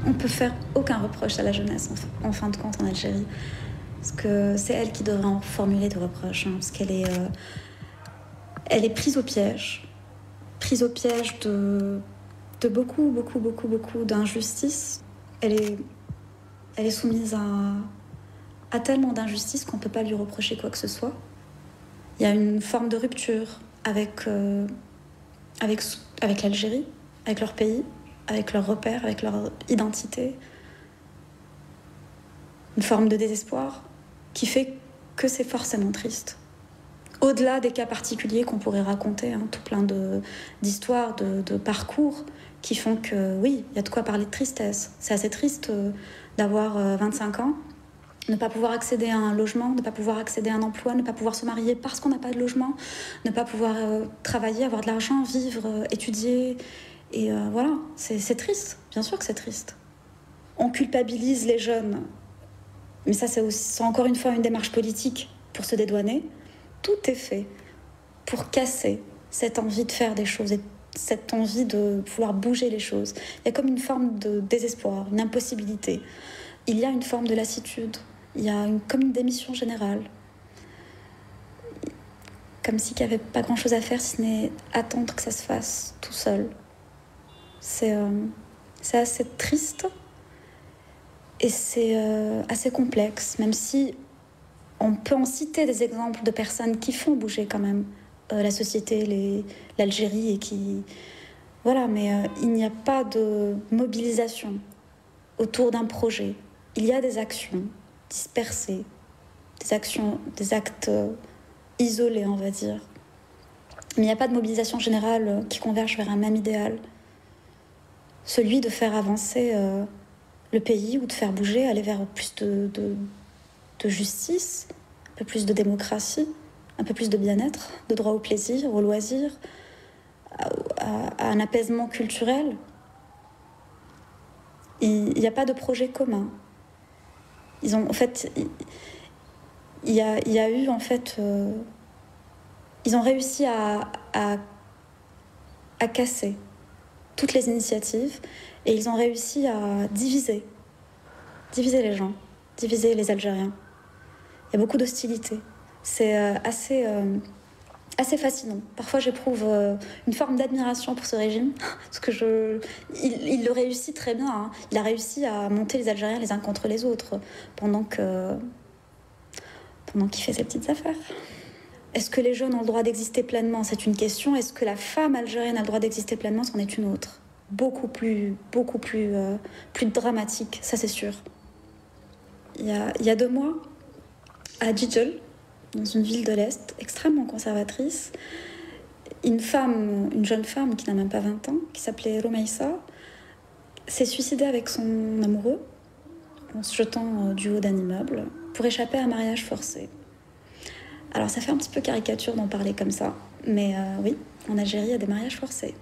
on peut faire aucun reproche à la jeunesse, en fin de compte, en Algérie. Parce que c'est elle qui devrait en formuler des reproches, parce qu'elle est, elle est prise au piège de beaucoup d'injustices. Elle est soumise à tellement d'injustices qu'on ne peut pas lui reprocher quoi que ce soit. Il y a une forme de rupture avec l'Algérie, avec leur pays, avec leurs repères, avec leur identité. Une forme de désespoir qui fait que c'est forcément triste. Au-delà des cas particuliers qu'on pourrait raconter, tout plein d'histoires, de parcours qui font que, oui, il y a de quoi parler de tristesse. C'est assez triste d'avoir 25 ans, ne pas pouvoir accéder à un logement, ne pas pouvoir accéder à un emploi, ne pas pouvoir se marier parce qu'on n'a pas de logement, ne pas pouvoir travailler, avoir de l'argent, vivre, étudier. Et voilà, c'est triste, bien sûr que c'est triste. On culpabilise les jeunes, mais ça c'est encore une fois une démarche politique pour se dédouaner. Tout est fait pour casser cette envie de faire des choses et cette envie de vouloir bouger les choses. Il y a comme une forme de désespoir, une impossibilité. Il y a une forme de lassitude. Il y a comme une démission générale. Comme s'il n'y avait pas grand-chose à faire si ce n'est attendre que ça se fasse tout seul. C'est assez triste et c'est assez complexe, même si on peut en citer des exemples de personnes qui font bouger quand même la société, l'Algérie, et qui... Voilà, mais il n'y a pas de mobilisation autour d'un projet. Il y a des actions dispersées, des actes isolés, on va dire. Mais il n'y a pas de mobilisation générale qui converge vers un même idéal. Celui de faire avancer le pays ou de faire bouger, aller vers plus de justice, un peu plus de démocratie, un peu plus de bien-être, de droit au plaisir, au loisir, à un apaisement culturel. Il n'y a pas de projet commun. Il y a eu en fait... ils ont réussi à casser toutes les initiatives et ils ont réussi à diviser les gens, diviser les Algériens. Il y a beaucoup d'hostilité. C'est assez fascinant. Parfois, j'éprouve une forme d'admiration pour ce régime, parce que il le réussit très bien. Il a réussi à monter les Algériens les uns contre les autres pendant qu'il fait ses petites affaires. Est-ce que les jeunes ont le droit d'exister pleinement? C'est une question. Est-ce que la femme algérienne a le droit d'exister pleinement? C'en est une autre. Beaucoup plus dramatique, ça c'est sûr. Il y a 2 mois, à Jijel, dans une ville de l'Est, extrêmement conservatrice, une jeune femme qui n'a même pas 20 ans, qui s'appelait Romaïssa, s'est suicidée avec son amoureux en se jetant du haut d'un immeuble pour échapper à un mariage forcé. Alors ça fait un petit peu caricature d'en parler comme ça, mais oui, en Algérie, il y a des mariages forcés.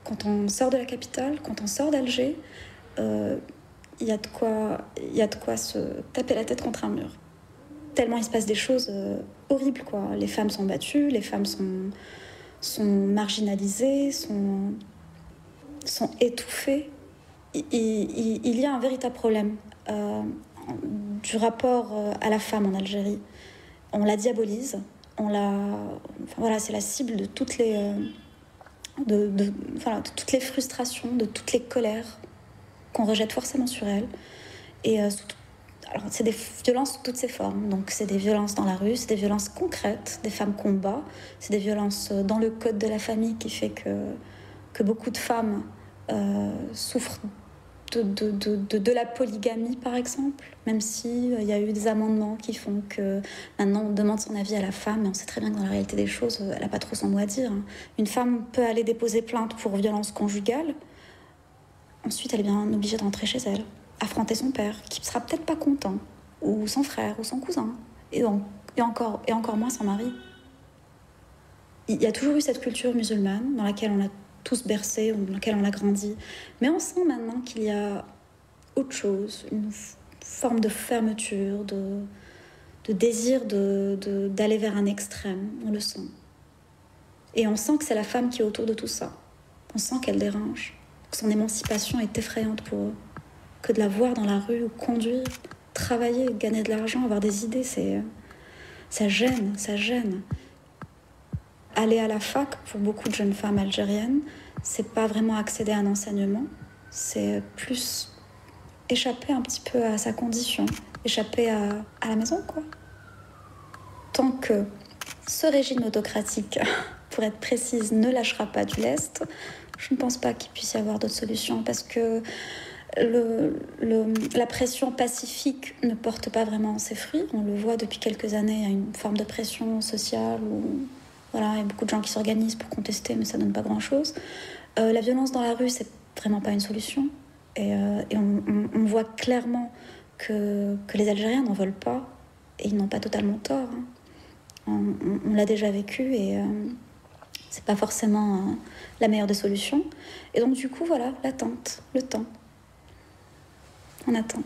Quand on sort de la capitale, quand on sort d'Alger, il y a de quoi se taper la tête contre un mur. Tellement il se passe des choses horribles, quoi. Les femmes sont battues, les femmes sont marginalisées, sont étouffées. Il y a un véritable problème du rapport à la femme en Algérie. On la diabolise, c'est la cible de toutes les de toutes les frustrations, de toutes les colères qu'on rejette forcément sur elle. Et alors, c'est des violences sous toutes ses formes. Donc, c'est des violences dans la rue, c'est des violences concrètes, des femmes combat, c'est des violences dans le code de la famille qui fait que beaucoup de femmes souffrent de la polygamie, par exemple, même s'il y a eu des amendements qui font que maintenant on demande son avis à la femme, mais on sait très bien que dans la réalité des choses, elle n'a pas trop son mot à dire. Une femme peut aller déposer plainte pour violence conjugale, ensuite elle est bien obligée de rentrer chez elle, affronter son père, qui sera peut-être pas content, ou son frère, ou son cousin, et encore moins son mari. Il y a toujours eu cette culture musulmane dans laquelle on a tous bercé, dans laquelle on a grandi. Mais on sent maintenant qu'il y a autre chose, une forme de fermeture, de désir d'aller vers un extrême. On le sent. Et on sent que c'est la femme qui est autour de tout ça. On sent qu'elle dérange, que son émancipation est effrayante pour eux. que de la voir dans la rue, ou conduire, travailler, gagner de l'argent, avoir des idées, ça gêne, ça gêne. Aller à la fac, pour beaucoup de jeunes femmes algériennes, c'est pas vraiment accéder à un enseignement, c'est plus échapper un petit peu à sa condition, échapper à la maison, quoi. Tant que ce régime autocratique, pour être précise, ne lâchera pas du lest, je ne pense pas qu'il puisse y avoir d'autres solutions, parce que la pression pacifique ne porte pas vraiment ses fruits. On le voit depuis quelques années, il y a une forme de pression sociale où voilà, il y a beaucoup de gens qui s'organisent pour contester, mais ça donne pas grand-chose. La violence dans la rue, c'est vraiment pas une solution. Et on voit clairement que les Algériens n'en veulent pas, et ils n'ont pas totalement tort. On l'a déjà vécu, et c'est pas forcément la meilleure des solutions. Et donc du coup, voilà, l'attente, le temps. On attend.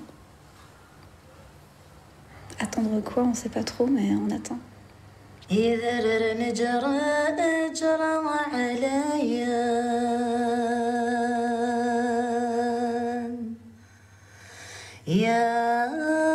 Attendre quoi, on sait pas trop, mais on attend. يا